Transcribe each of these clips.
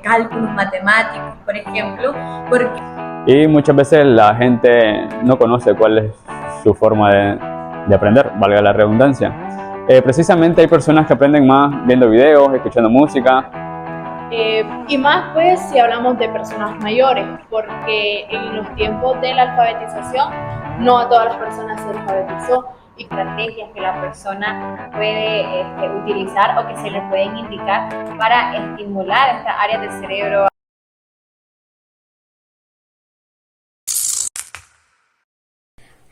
cálculos matemáticos, por ejemplo, porque Y muchas veces la gente no conoce cuál es su forma de aprender, valga la redundancia. Precisamente hay personas que aprenden más viendo videos, escuchando música. y más pues si hablamos de personas mayores, porque en los tiempos de la alfabetización no a todas las personas se alfabetizó y estrategias que la persona puede utilizar o que se le pueden indicar para estimular estas áreas del cerebro.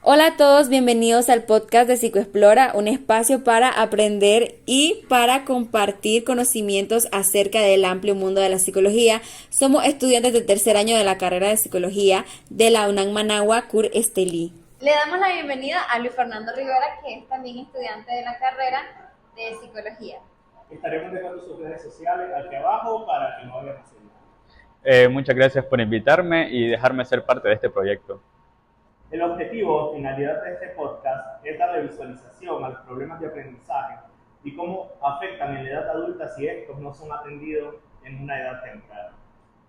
Hola a todos, bienvenidos al podcast de Psicoexplora, un espacio para aprender y para compartir conocimientos acerca del amplio mundo de la psicología. Somos estudiantes de tercer año de la carrera de psicología de la UNAM Managua Cur Estelí. Le damos la bienvenida a Luis Fernando Rivera, que es también estudiante de la carrera de psicología. Estaremos dejando sus redes sociales aquí abajo para que no vayan a seguir. Muchas gracias por invitarme y dejarme ser parte de este proyecto. El objetivo o finalidad de este podcast es darle visualización a los problemas de aprendizaje y cómo afectan en la edad adulta si estos no son atendidos en una edad temprana.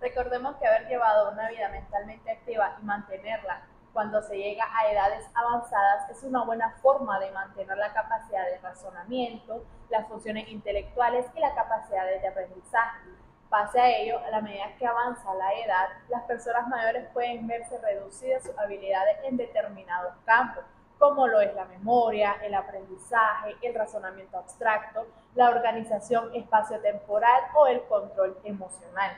Recordemos que haber llevado una vida mentalmente activa y mantenerla cuando se llega a edades avanzadas es una buena forma de mantener la capacidad de razonamiento, las funciones intelectuales y la capacidad de aprendizaje. Pese a ello, a la medida que avanza la edad, las personas mayores pueden verse reducidas sus habilidades en determinados campos, como lo es la memoria, el aprendizaje, el razonamiento abstracto, la organización espaciotemporal o el control emocional.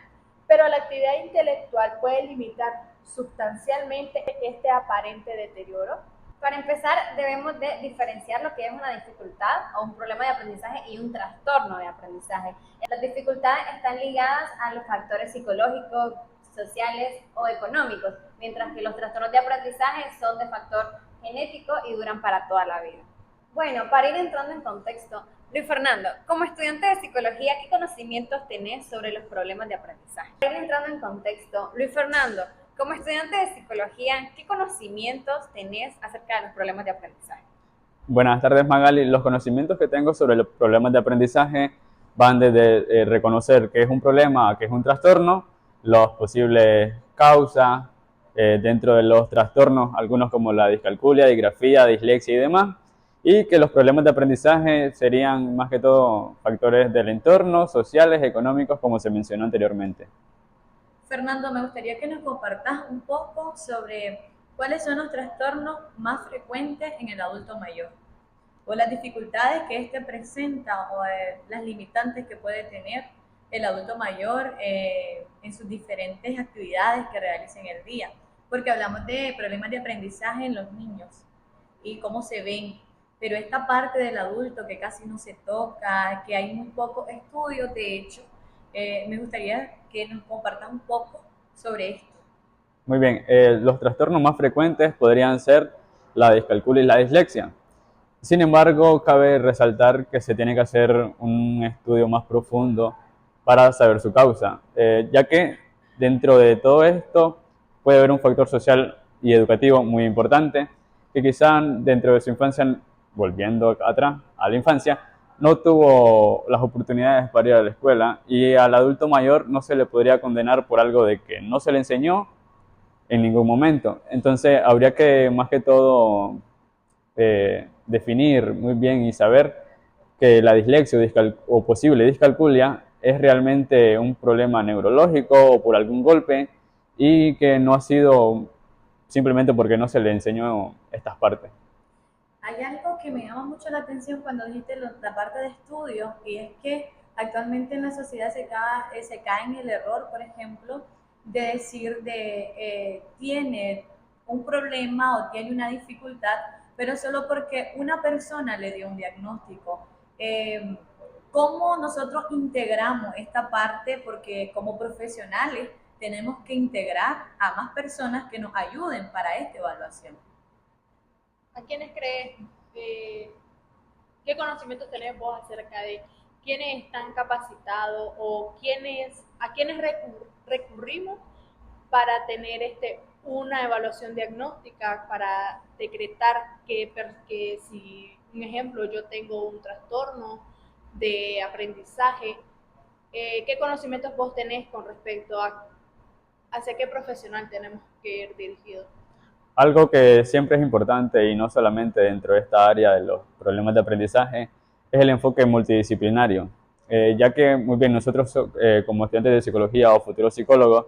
Pero la actividad intelectual puede limitar sustancialmente este aparente deterioro. Para empezar, debemos de diferenciar lo que es una dificultad o un problema de aprendizaje y un trastorno de aprendizaje. Las dificultades están ligadas a los factores psicológicos, sociales o económicos, mientras que los trastornos de aprendizaje son de factor genético y duran para toda la vida. Bueno, para ir entrando en contexto, Luis Fernando, como estudiante de psicología, ¿qué conocimientos tenés sobre los problemas de aprendizaje? Para ir entrando en contexto, Luis Fernando, como estudiante de psicología, ¿qué conocimientos tenés acerca de los problemas de aprendizaje? Buenas tardes, Magali. Los conocimientos que tengo sobre los problemas de aprendizaje van desde reconocer qué es un problema a qué es un trastorno, las posibles causas dentro de los trastornos, algunos como la discalculia, disgrafía, dislexia y demás, y que los problemas de aprendizaje serían más que todo factores del entorno, sociales, económicos, como se mencionó anteriormente. Fernando, me gustaría que nos compartas un poco sobre cuáles son los trastornos más frecuentes en el adulto mayor, o las dificultades que éste presenta o las limitantes que puede tener el adulto mayor en sus diferentes actividades que realiza en el día, porque hablamos de problemas de aprendizaje en los niños y cómo se ven, pero esta parte del adulto que casi no se toca, que hay muy pocos estudios, de hecho, me gustaría que nos compartas un poco sobre esto. Muy bien, los trastornos más frecuentes podrían ser la discalculia y la dislexia. Sin embargo, cabe resaltar que se tiene que hacer un estudio más profundo para saber su causa, ya que dentro de todo esto puede haber un factor social y educativo muy importante, que quizá dentro de su infancia, volviendo atrás a la infancia, no tuvo las oportunidades para ir a la escuela, y al adulto mayor no se le podría condenar por algo de que no se le enseñó en ningún momento. Entonces habría que más que todo definir muy bien y saber que la dislexia o posible discalculia es realmente un problema neurológico o por algún golpe, y que no ha sido simplemente porque no se le enseñó estas partes. Hay algo que me llama mucho la atención cuando dijiste la parte de estudio, y es que actualmente en la sociedad se cae en el error, por ejemplo, de decir tiene un problema o tiene una dificultad, pero solo porque una persona le dio un diagnóstico. ¿Cómo nosotros integramos esta parte? Porque como profesionales tenemos que integrar a más personas que nos ayuden para esta evaluación. ¿A quiénes crees? ¿Qué conocimientos tenés vos acerca de quiénes están capacitados o a quiénes recurrimos para tener una evaluación diagnóstica, para decretar que si, un ejemplo, yo tengo un trastorno de aprendizaje, ¿Qué conocimientos vos tenés con respecto a hacia qué profesional tenemos que ir dirigidos? Algo que siempre es importante y no solamente dentro de esta área de los problemas de aprendizaje es el enfoque multidisciplinario, ya que muy bien nosotros como estudiantes de psicología o futuros psicólogos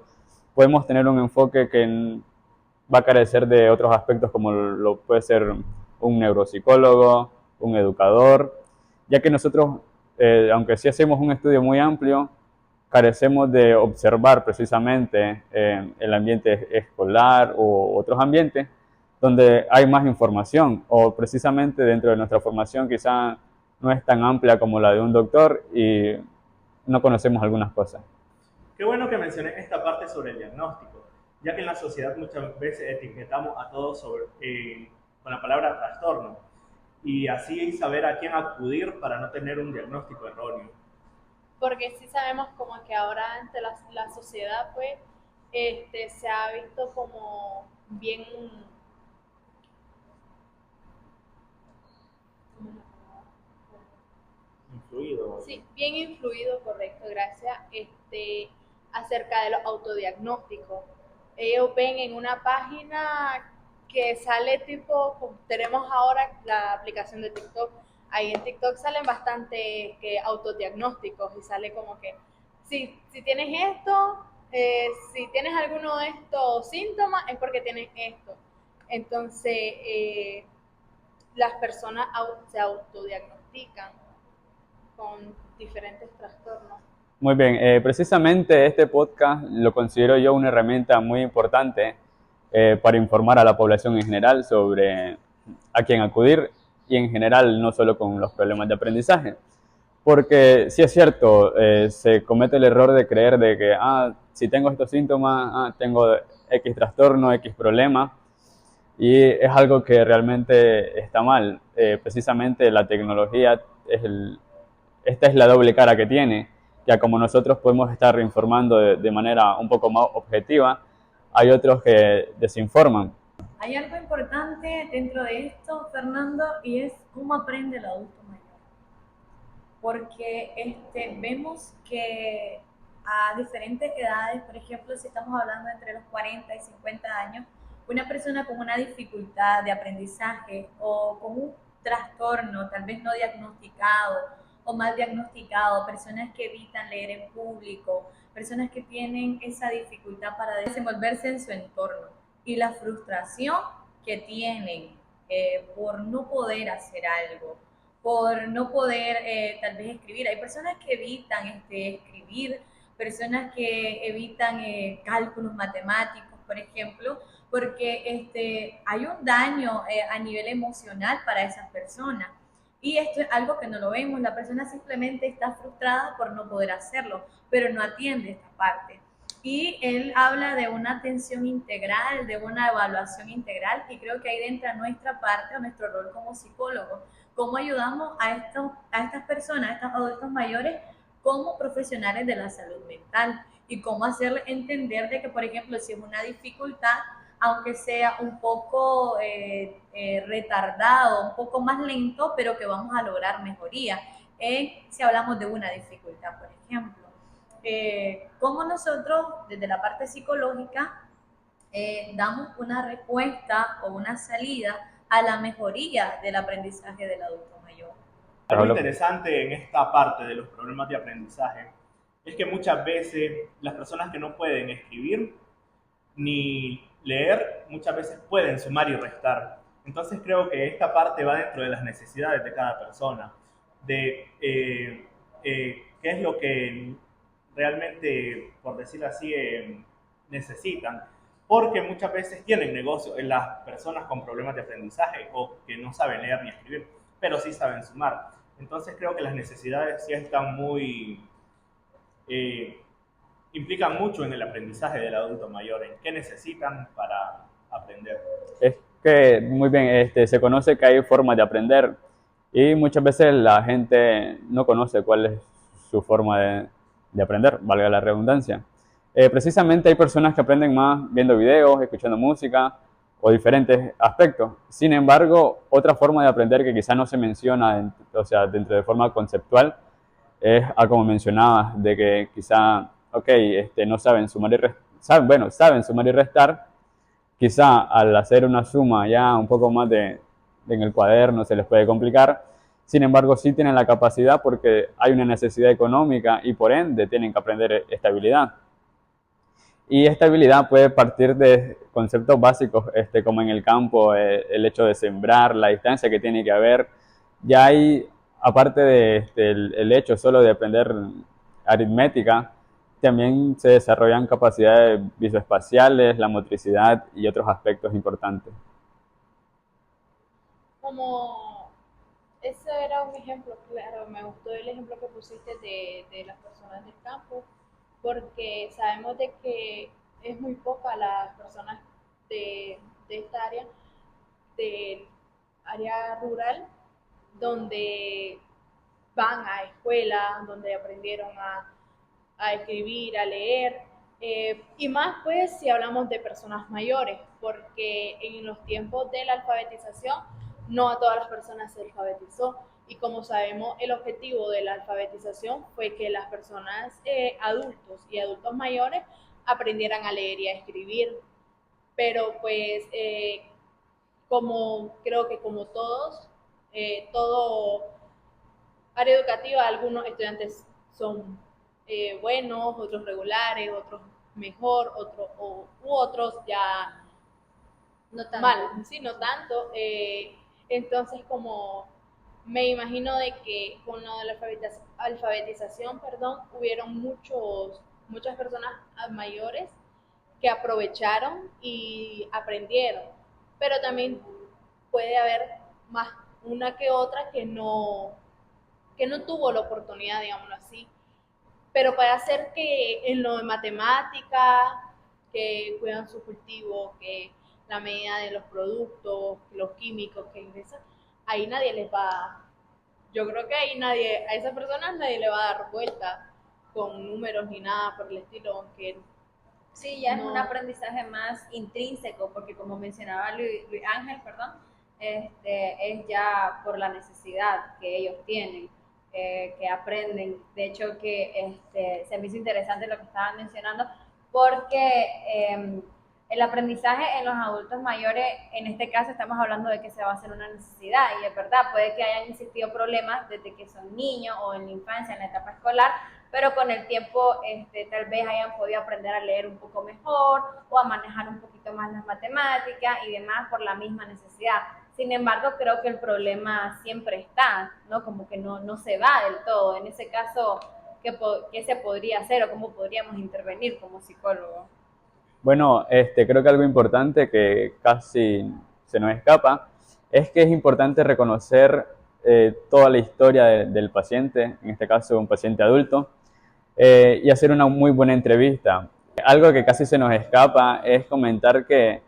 podemos tener un enfoque que va a carecer de otros aspectos como lo puede ser un neuropsicólogo, un educador, ya que nosotros, aunque sí hacemos un estudio muy amplio, carecemos de observar precisamente el ambiente escolar u otros ambientes donde hay más información o precisamente dentro de nuestra formación quizá no es tan amplia como la de un doctor y no conocemos algunas cosas. Qué bueno que mencioné esta parte sobre el diagnóstico, ya que en la sociedad muchas veces etiquetamos a todos con la palabra trastorno y así saber a quién acudir para no tener un diagnóstico erróneo. Porque sí sabemos como que ahora ante la sociedad pues se ha visto como bien Influido. sí, bien influido, correcto, gracias, acerca de los autodiagnósticos. Ellos ven en una página que sale tipo, tenemos ahora la aplicación de TikTok, ahí en TikTok salen bastante autodiagnósticos y sale como que, si tienes esto, si tienes alguno de estos síntomas es porque tienes esto. Entonces, las personas se autodiagnostican con diferentes trastornos. Muy bien, precisamente este podcast lo considero yo una herramienta muy importante para informar a la población en general sobre a quién acudir y en general no solo con los problemas de aprendizaje. Porque sí es cierto, se comete el error de creer de que si tengo estos síntomas, tengo X trastorno, X problema, y es algo que realmente está mal. Precisamente la tecnología esta es la doble cara que tiene, ya como nosotros podemos estar informando de manera un poco más objetiva, hay otros que desinforman. Hay algo importante dentro de esto, Fernando, y es cómo aprende el adulto mayor. Porque vemos que a diferentes edades, por ejemplo, si estamos hablando entre los 40 y 50 años, una persona con una dificultad de aprendizaje o con un trastorno tal vez no diagnosticado o mal diagnosticado, personas que evitan leer en público, personas que tienen esa dificultad para desenvolverse en su entorno y la frustración que tienen por no poder hacer algo, por no poder tal vez escribir. Hay personas que evitan escribir, personas que evitan cálculos matemáticos, por ejemplo, porque hay un daño a nivel emocional para esas personas. Y esto es algo que no lo vemos, la persona simplemente está frustrada por no poder hacerlo, pero no atiende esta parte. Y él habla de una atención integral, de una evaluación integral, y creo que ahí entra nuestra parte o nuestro rol como psicólogos. ¿Cómo ayudamos a estas personas, a estos adultos mayores, como profesionales de la salud mental? Y cómo hacerles entender de que, por ejemplo, si es una dificultad, aunque sea un poco retardado, un poco más lento, pero que vamos a lograr mejoría. Si hablamos de una dificultad, por ejemplo. Cómo nosotros, desde la parte psicológica, damos una respuesta o una salida a la mejoría del aprendizaje del adulto mayor. Algo interesante en esta parte de los problemas de aprendizaje es que muchas veces las personas que no pueden escribir ni leer, muchas veces pueden sumar y restar. Entonces creo que esta parte va dentro de las necesidades de cada persona, de qué es lo que realmente, por decirlo así, necesitan. Porque muchas veces tienen negocio en las personas con problemas de aprendizaje o que no saben leer ni escribir, pero sí saben sumar. Entonces creo que las necesidades sí están muy... implican mucho en el aprendizaje del adulto mayor, en qué necesitan para aprender. Es que, muy bien, se conoce que hay formas de aprender y muchas veces la gente no conoce cuál es su forma de aprender, valga la redundancia. Precisamente hay personas que aprenden más viendo videos, escuchando música o diferentes aspectos. Sin embargo, otra forma de aprender que quizás no se menciona, o sea, dentro de forma conceptual, como mencionabas, de que quizá, ok, no saben sumar y restar, bueno, saben sumar y restar, quizá al hacer una suma ya un poco más en el cuaderno se les puede complicar. Sin embargo, sí tienen la capacidad porque hay una necesidad económica y por ende tienen que aprender estabilidad. Y esta habilidad puede partir de conceptos básicos, como en el campo, el hecho de sembrar, la distancia que tiene que haber. Ya hay, aparte de el hecho solo de aprender aritmética, también se desarrollan capacidades visoespaciales, la motricidad y otros aspectos importantes. Como ese era un ejemplo claro, me gustó el ejemplo que pusiste de las personas del campo, porque sabemos de que es muy poca las personas de esta área, del área rural, donde van a escuelas, donde aprendieron a escribir, a leer, y más pues si hablamos de personas mayores, porque en los tiempos de la alfabetización no a todas las personas se alfabetizó, y como sabemos el objetivo de la alfabetización fue que las personas adultos y adultos mayores aprendieran a leer y a escribir, pero pues como creo que como todos, todo área educativa, algunos estudiantes son buenos, otros regulares, otros mejor, u otros ya No tanto. mal, sí, no tanto. Entonces, como me imagino de que con la alfabetización, perdón, hubieron muchas personas mayores que aprovecharon y aprendieron, pero también puede haber más una que otra que no tuvo la oportunidad, digámoslo así. Pero para hacer que en lo de matemática, que cuidan su cultivo, que la medida de los productos, los químicos que ingresan, ahí nadie les va, yo creo que ahí nadie, a esas personas nadie le va a dar vuelta con números ni nada por el estilo, aunque Sí, ya es no. un aprendizaje más intrínseco, porque como mencionaba Luis Ángel, perdón, es ya por la necesidad que ellos tienen, que aprenden. De hecho, que se me hizo interesante lo que estaban mencionando, porque el aprendizaje en los adultos mayores, en este caso estamos hablando de que se va a hacer una necesidad, y es verdad, puede que hayan existido problemas desde que son niños o en la infancia, en la etapa escolar, pero con el tiempo tal vez hayan podido aprender a leer un poco mejor o a manejar un poquito más las matemáticas y demás por la misma necesidad. Sin embargo, creo que el problema siempre está, ¿no? Como que no se va del todo. En ese caso, ¿qué se podría hacer o cómo podríamos intervenir como psicólogos? Bueno, creo que algo importante que casi se nos escapa es que es importante reconocer toda la historia del paciente, en este caso un paciente adulto, y hacer una muy buena entrevista. Algo que casi se nos escapa es comentar que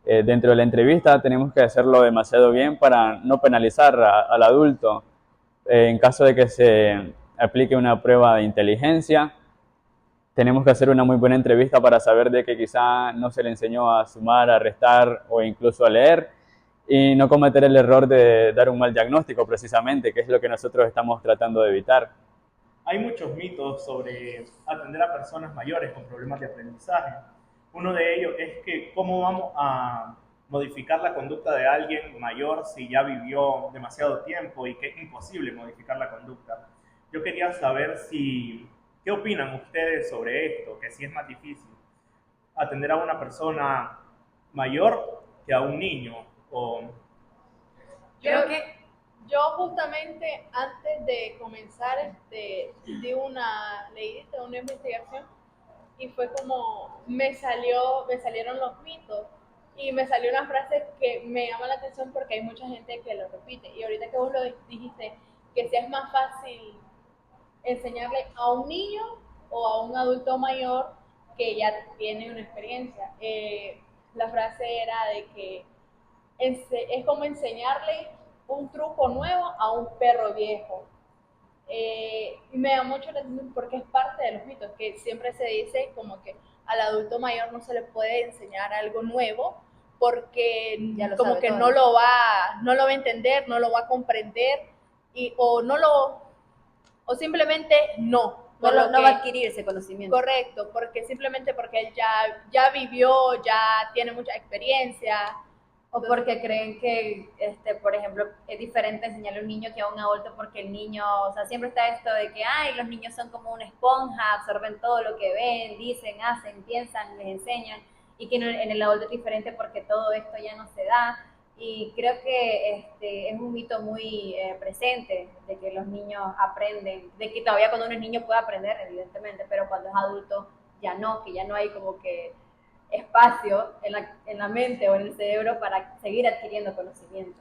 dentro de la entrevista tenemos que hacerlo demasiado bien para no penalizar al adulto. En caso de que se aplique una prueba de inteligencia, tenemos que hacer una muy buena entrevista para saber de que quizá no se le enseñó a sumar, a restar o incluso a leer, y no cometer el error de dar un mal diagnóstico precisamente, que es lo que nosotros estamos tratando de evitar. Hay muchos mitos sobre atender a personas mayores con problemas de aprendizaje. Uno de ellos es que cómo vamos a modificar la conducta de alguien mayor si ya vivió demasiado tiempo y que es imposible modificar la conducta. Yo quería saber qué opinan ustedes sobre esto, que si es más difícil atender a una persona mayor que a un niño. Creo que Yo justamente antes de comenzar di una leída, una investigación, y fue como me salieron los mitos y me salió una frase que me llama la atención porque hay mucha gente que lo repite, y ahorita que vos lo dijiste, que si es más fácil enseñarle a un niño o a un adulto mayor que ya tiene una experiencia. La frase era de que es como enseñarle un truco nuevo a un perro viejo. Y me da mucho la atención porque es parte de los mitos, que siempre se dice como que al adulto mayor no se le puede enseñar algo nuevo porque como que no lo va a entender, no lo va a comprender, o o simplemente no. No, por lo no que- va a adquirir ese conocimiento. Correcto, porque simplemente porque él ya vivió, ya tiene mucha experiencia. O porque creen que, por ejemplo, es diferente enseñarle a un niño que a un adulto porque el niño, o sea, siempre está esto de que, ay, los niños son como una esponja, absorben todo lo que ven, dicen, hacen, piensan, les enseñan, y que en el adulto es diferente porque todo esto ya no se da. Y creo que es un mito muy presente de que los niños aprenden, de que todavía cuando uno es niño puede aprender, evidentemente, pero cuando es adulto ya no, que ya no hay como que espacio en la mente o en el cerebro para seguir adquiriendo conocimiento.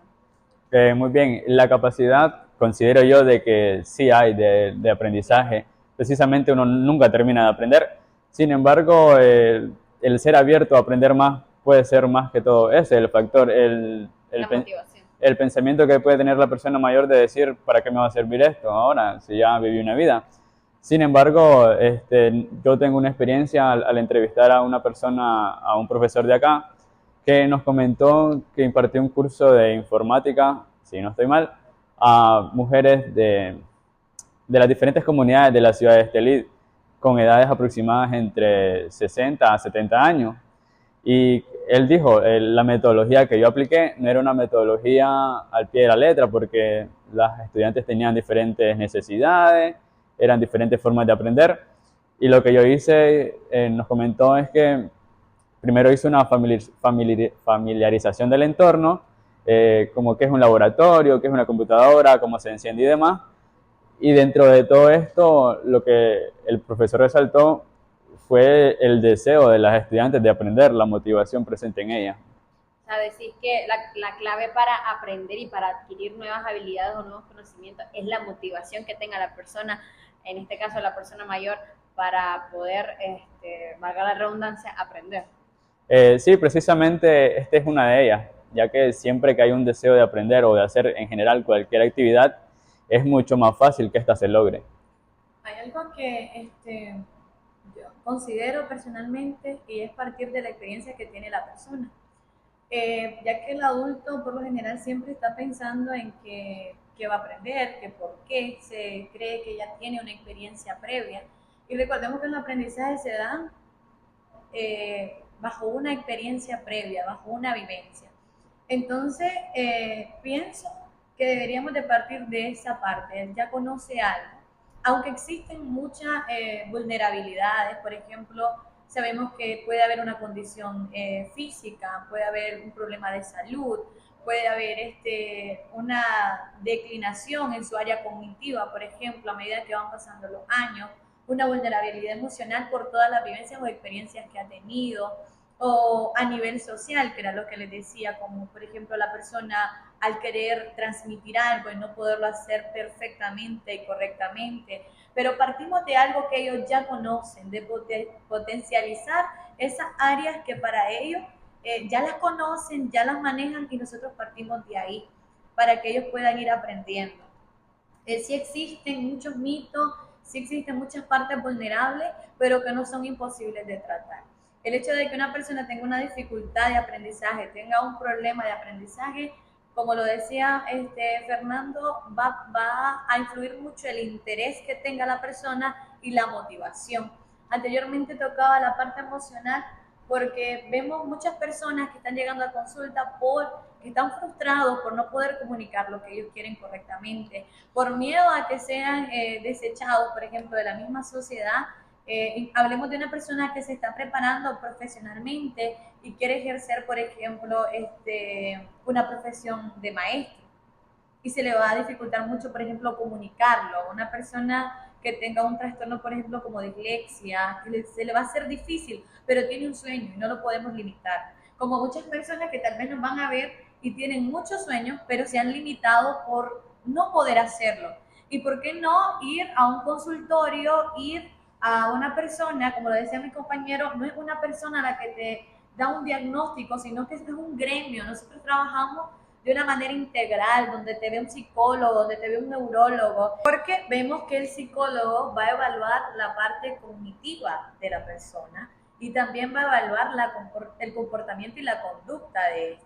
Muy bien, la capacidad considero yo de que sí hay de aprendizaje. Precisamente uno nunca termina de aprender. Sin embargo, el ser abierto a aprender más puede ser más que todo ese, el factor, La motivación. el pensamiento que puede tener la persona mayor de decir, ¿para qué me va a servir esto ahora si ya viví una vida? Sin embargo, yo tengo una experiencia al entrevistar a una persona, a un profesor de acá, que nos comentó que impartió un curso de informática, si no estoy mal, a mujeres de las diferentes comunidades de la ciudad de Estelí, con edades aproximadas entre 60 a 70 años. Y él dijo, la metodología que yo apliqué no era una metodología al pie de la letra, porque las estudiantes tenían diferentes necesidades, eran diferentes formas de aprender. Y lo que yo hice, nos comentó, es que primero hice una familiarización del entorno, como qué es un laboratorio, qué es una computadora, cómo se enciende y demás. Y dentro de todo esto, lo que el profesor resaltó fue el deseo de las estudiantes de aprender, la motivación presente en ellas. O sea, decís que la clave para aprender y para adquirir nuevas habilidades o nuevos conocimientos es la motivación que tenga la persona, en este caso la persona mayor, para poder, valga la redundancia, aprender. Sí, precisamente esta es una de ellas, ya que siempre que hay un deseo de aprender o de hacer en general cualquier actividad, es mucho más fácil que ésta se logre. Hay algo que yo considero personalmente y es partir de la experiencia que tiene la persona. Ya que el adulto por lo general siempre está pensando en que va a aprender, que por qué se cree que ya tiene una experiencia previa. Y recordemos que el aprendizaje se da bajo una experiencia previa, bajo una vivencia. Entonces, pienso que deberíamos de partir de esa parte. Él ya conoce algo, aunque existen muchas vulnerabilidades. Por ejemplo, sabemos que puede haber una condición física, puede haber un problema de salud, puede haber una declinación en su área cognitiva, por ejemplo, a medida que van pasando los años, una vulnerabilidad emocional por todas las vivencias o experiencias que ha tenido, o a nivel social, que era lo que les decía, como por ejemplo la persona al querer transmitir algo y no poderlo hacer perfectamente y correctamente, pero partimos de algo que ellos ya conocen, de potencializar esas áreas que para ellos ya las conocen, ya las manejan, y nosotros partimos de ahí para que ellos puedan ir aprendiendo. Sí existen muchos mitos, sí existen muchas partes vulnerables, pero que no son imposibles de tratar. El hecho de que una persona tenga una dificultad de aprendizaje, tenga un problema de aprendizaje, como lo decía Fernando, va a influir mucho el interés que tenga la persona y la motivación. Anteriormente tocaba la parte emocional, porque vemos muchas personas que están llegando a consulta que están frustrados por no poder comunicar lo que ellos quieren correctamente, por miedo a que sean desechados, por ejemplo, de la misma sociedad. Hablemos de una persona que se está preparando profesionalmente y quiere ejercer, por ejemplo, una profesión de maestro, y se le va a dificultar mucho, por ejemplo, comunicarlo. Una persona que tenga un trastorno, por ejemplo, como dislexia, se le va a hacer difícil, pero tiene un sueño y no lo podemos limitar. Como muchas personas que tal vez nos van a ver y tienen muchos sueños, pero se han limitado por no poder hacerlo. ¿Y por qué no ir a un consultorio, ir a una persona, como lo decía mi compañero, no es una persona a la que te da un diagnóstico, sino que es un gremio? Nosotros trabajamos de una manera integral, donde te ve un psicólogo, donde te ve un neurólogo, porque vemos que el psicólogo va a evaluar la parte cognitiva de la persona y también va a evaluar el comportamiento y la conducta de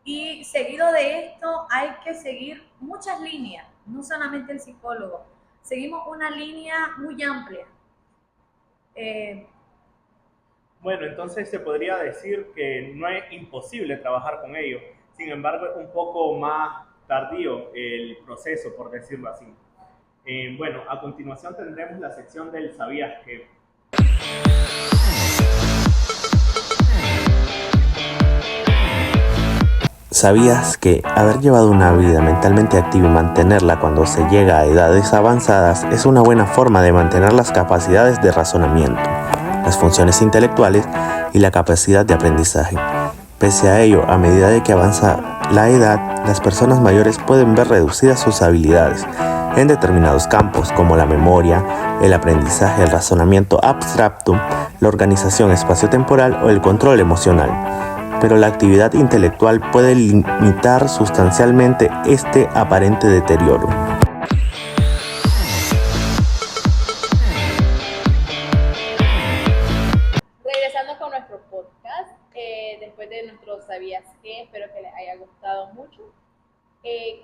Y seguido de esto hay que seguir muchas líneas, no solamente el psicólogo. seguimos una línea muy amplia. Bueno, entonces se podría decir que no es imposible trabajar con ellos, sin embargo es un poco más tardío el proceso, por decirlo así. Bueno, a continuación tendremos la sección del ¿Sabías qué? ¿Sabías que haber llevado una vida mentalmente activa y mantenerla cuando se llega a edades avanzadas es una buena forma de mantener las capacidades de razonamiento, las funciones intelectuales y la capacidad de aprendizaje? Pese a ello, a medida de que avanza la edad, las personas mayores pueden ver reducidas sus habilidades en determinados campos como la memoria, el aprendizaje, el razonamiento abstracto, la organización espaciotemporal o el control emocional. Pero la actividad intelectual puede limitar sustancialmente este aparente deterioro. Regresando con nuestro podcast, después de nuestro ¿Sabías qué? Espero que les haya gustado mucho.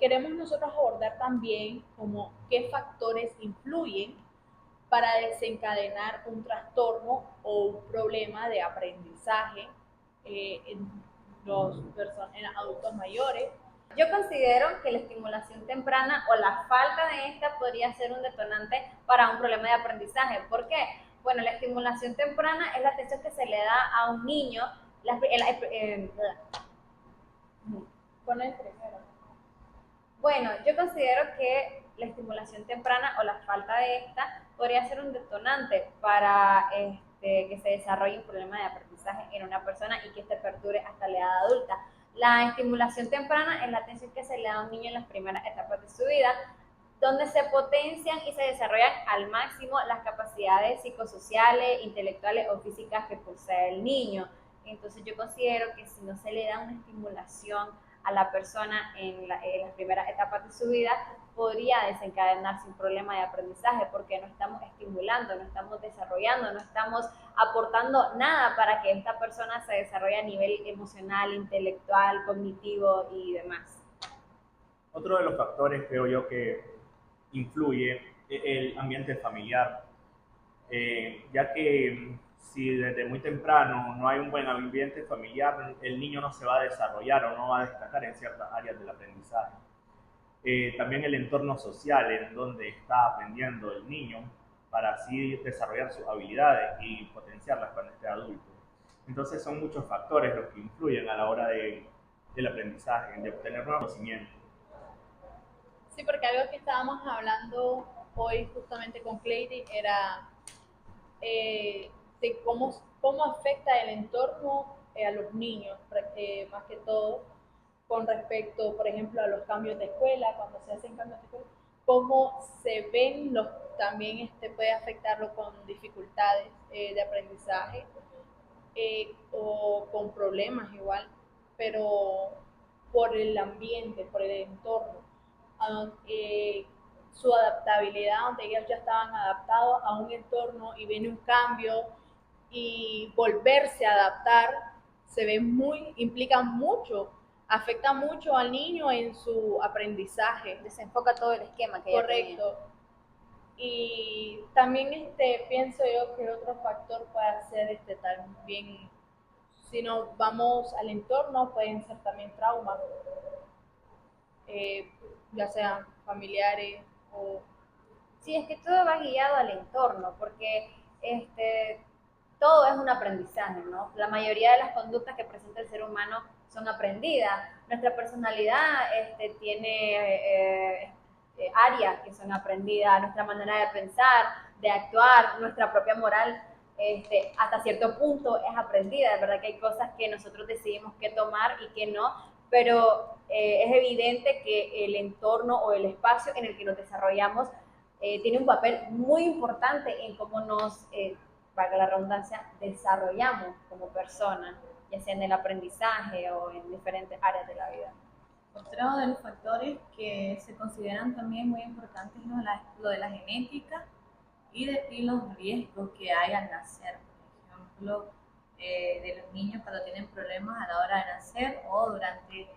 Queremos nosotros abordar también como qué factores influyen para desencadenar un trastorno o un problema de aprendizaje en adultos mayores. Yo considero que la estimulación temprana o la falta de esta podría ser un detonante para un problema de aprendizaje. ¿Por qué? Bueno, la estimulación temprana es la atención que se le da a un niño. Con el primero. Bueno, yo considero que la estimulación temprana o la falta de esta podría ser un detonante para que se desarrolle un problema de aprendizaje en una persona y que este perdure hasta la edad adulta. La estimulación temprana es la atención que se le da a un niño en las primeras etapas de su vida, donde se potencian y se desarrollan al máximo las capacidades psicosociales, intelectuales o físicas que posee el niño. Entonces yo considero que si no se le da una estimulación a la persona en las primeras etapas de su vida, podría desencadenarse un problema de aprendizaje porque no estamos estimulando, no estamos desarrollando, no estamos aportando nada para que esta persona se desarrolle a nivel emocional, intelectual, cognitivo y demás. Otro de los factores, creo yo, que influye es el ambiente familiar, ya que si desde muy temprano no hay un buen ambiente familiar, el niño no se va a desarrollar o no va a destacar en ciertas áreas del aprendizaje. También el entorno social en donde está aprendiendo el niño para así desarrollar sus habilidades y potenciarlas cuando esté adulto. Entonces son muchos factores los que influyen a la hora del aprendizaje, de obtener nuevos conocimientos. Sí, porque algo que estábamos hablando hoy justamente con Cleidy era de cómo afecta el entorno a los niños, más que todo, con respecto, por ejemplo, a los cambios de escuela, cuando se hacen cambios de escuela, cómo se ven también puede afectarlo con dificultades de aprendizaje o con problemas igual, pero por el ambiente, por el entorno, su adaptabilidad, donde ellos ya estaban adaptados a un entorno y viene un cambio y volverse a adaptar, implica mucho, afecta mucho al niño en su aprendizaje. Desenfoca todo el esquema que ya tenía. Correcto. Y también pienso yo que otro factor puede ser también, si nos vamos al entorno, pueden ser también traumas, ya sean familiares o... Sí, es que todo va guiado al entorno, porque todo es un aprendizaje, ¿no? La mayoría de las conductas que presenta el ser humano son aprendidas. Nuestra personalidad tiene áreas que son aprendidas, nuestra manera de pensar, de actuar, nuestra propia moral, hasta cierto punto es aprendida. De verdad que hay cosas que nosotros decidimos qué tomar y qué no, pero es evidente que el entorno o el espacio en el que nos desarrollamos tiene un papel muy importante en cómo nos, valga la redundancia, desarrollamos como personas, ya sea en el aprendizaje o en diferentes áreas de la vida. Otro de los factores que se consideran también muy importantes es lo de la genética y los riesgos que hay al nacer. Por ejemplo, de los niños cuando tienen problemas a la hora de nacer o durante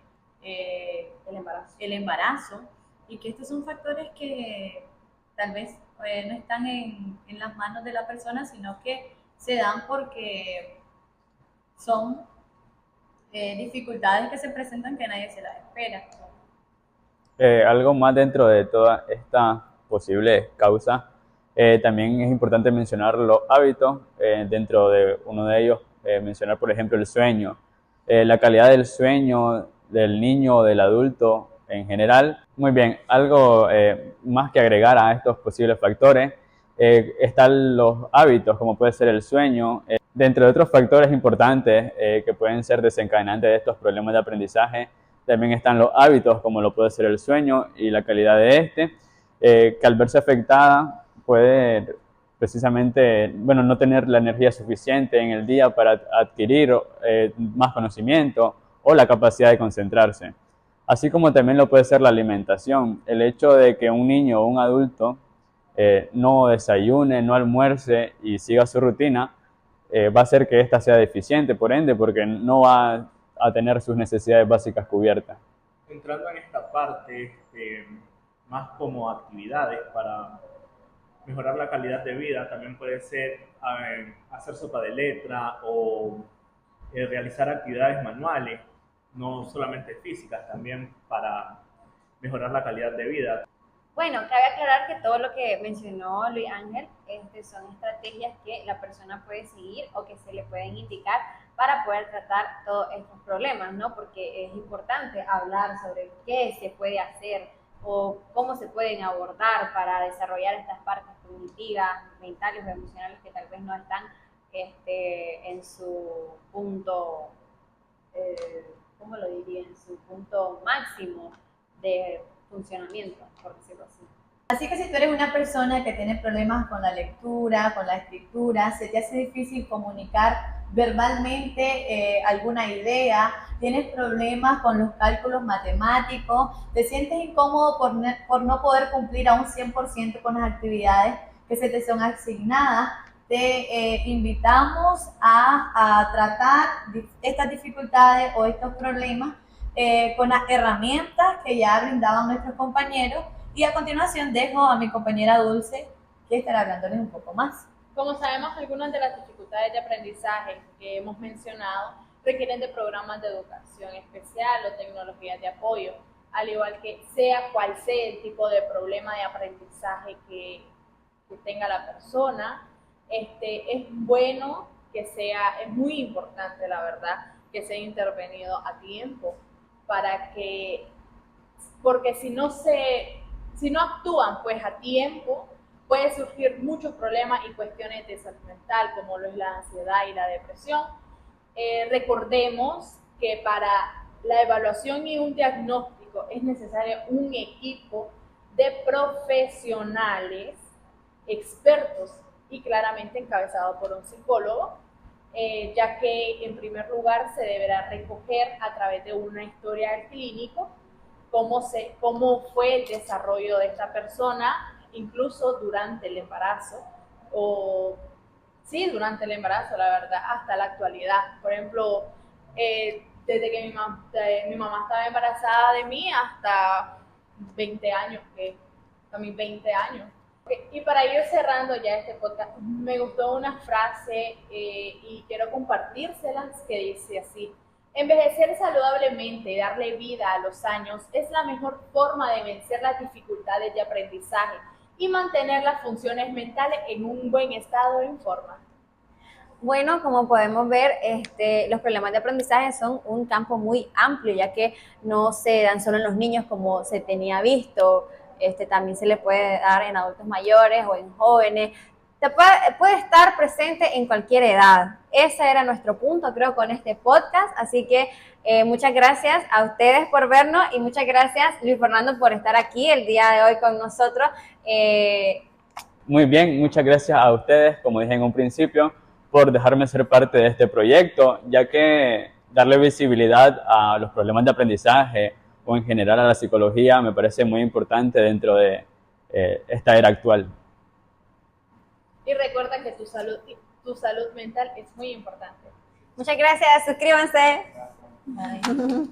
el embarazo. Y que estos son factores que tal vez no están en las manos de la persona, sino que se dan porque son dificultades que se presentan que nadie se las espera. Algo más dentro de toda esta posible causa, también es importante mencionar los hábitos. Dentro de uno de ellos, mencionar por ejemplo el sueño. La calidad del sueño del niño o del adulto en general. Muy bien, algo más que agregar a estos posibles factores, están los hábitos, como puede ser el sueño. Dentro de otros factores importantes que pueden ser desencadenantes de estos problemas de aprendizaje, también están los hábitos, como lo puede ser el sueño y la calidad de este, que al verse afectada puede precisamente, bueno, no tener la energía suficiente en el día para adquirir más conocimiento o la capacidad de concentrarse. Así como también lo puede ser la alimentación. El hecho de que un niño o un adulto no desayune, no almuerce y siga su rutina, va a hacer que ésta sea deficiente, por ende, porque no va a tener sus necesidades básicas cubiertas. Entrando en esta parte, más como actividades para mejorar la calidad de vida, también puede ser hacer sopa de letra o realizar actividades manuales, no solamente físicas, también para mejorar la calidad de vida. Bueno, cabe aclarar que todo lo que mencionó Luis Ángel son estrategias que la persona puede seguir o que se le pueden indicar para poder tratar todos estos problemas, ¿no? Porque es importante hablar sobre qué se puede hacer o cómo se pueden abordar para desarrollar estas partes cognitivas, mentales o emocionales que tal vez no están en su punto, ¿cómo lo diría? En su punto máximo de funcionamiento, por decirlo así. Así que si tú eres una persona que tiene problemas con la lectura, con la escritura, se te hace difícil comunicar verbalmente alguna idea, tienes problemas con los cálculos matemáticos, te sientes incómodo por no poder cumplir a un 100% con las actividades que se te son asignadas, te invitamos a tratar estas dificultades o estos problemas con las herramientas que ya brindaban nuestros compañeros. Y a continuación dejo a mi compañera Dulce que estará hablándoles un poco más. Como sabemos, algunas de las dificultades de aprendizaje que hemos mencionado requieren de programas de educación especial o tecnologías de apoyo, al igual que sea cual sea el tipo de problema de aprendizaje que tenga la persona. Es bueno que es muy importante, la verdad, que sea intervenido a tiempo porque si no actúan pues a tiempo, puede surgir muchos problemas y cuestiones de salud mental, como lo es la ansiedad y la depresión. Recordemos que para la evaluación y un diagnóstico es necesario un equipo de profesionales, expertos y claramente encabezado por un psicólogo, ya que en primer lugar se deberá recoger a través de una historia clínico cómo fue el desarrollo de esta persona, incluso durante el embarazo, durante el embarazo, la verdad, hasta la actualidad. Por ejemplo, desde que mi mamá estaba embarazada de mí hasta 20 años, a mis 20 años. Y para ir cerrando ya este podcast, me gustó una frase y quiero compartírselas que dice así: envejecer saludablemente y darle vida a los años es la mejor forma de vencer las dificultades de aprendizaje y mantener las funciones mentales en un buen estado en forma. Bueno, como podemos ver, los problemas de aprendizaje son un campo muy amplio, ya que no se dan solo en los niños como se tenía visto. También se le puede dar en adultos mayores o en jóvenes. Puede estar presente en cualquier edad. Ese era nuestro punto, creo, con este podcast. Así que muchas gracias a ustedes por vernos y muchas gracias, Luis Fernando, por estar aquí el día de hoy con nosotros. Muy bien, muchas gracias a ustedes, como dije en un principio, por dejarme ser parte de este proyecto, ya que darle visibilidad a los problemas de aprendizaje o en general a la psicología me parece muy importante dentro de esta era actual. Y recuerda que tu salud mental es muy importante. Muchas gracias, suscríbanse. Bye.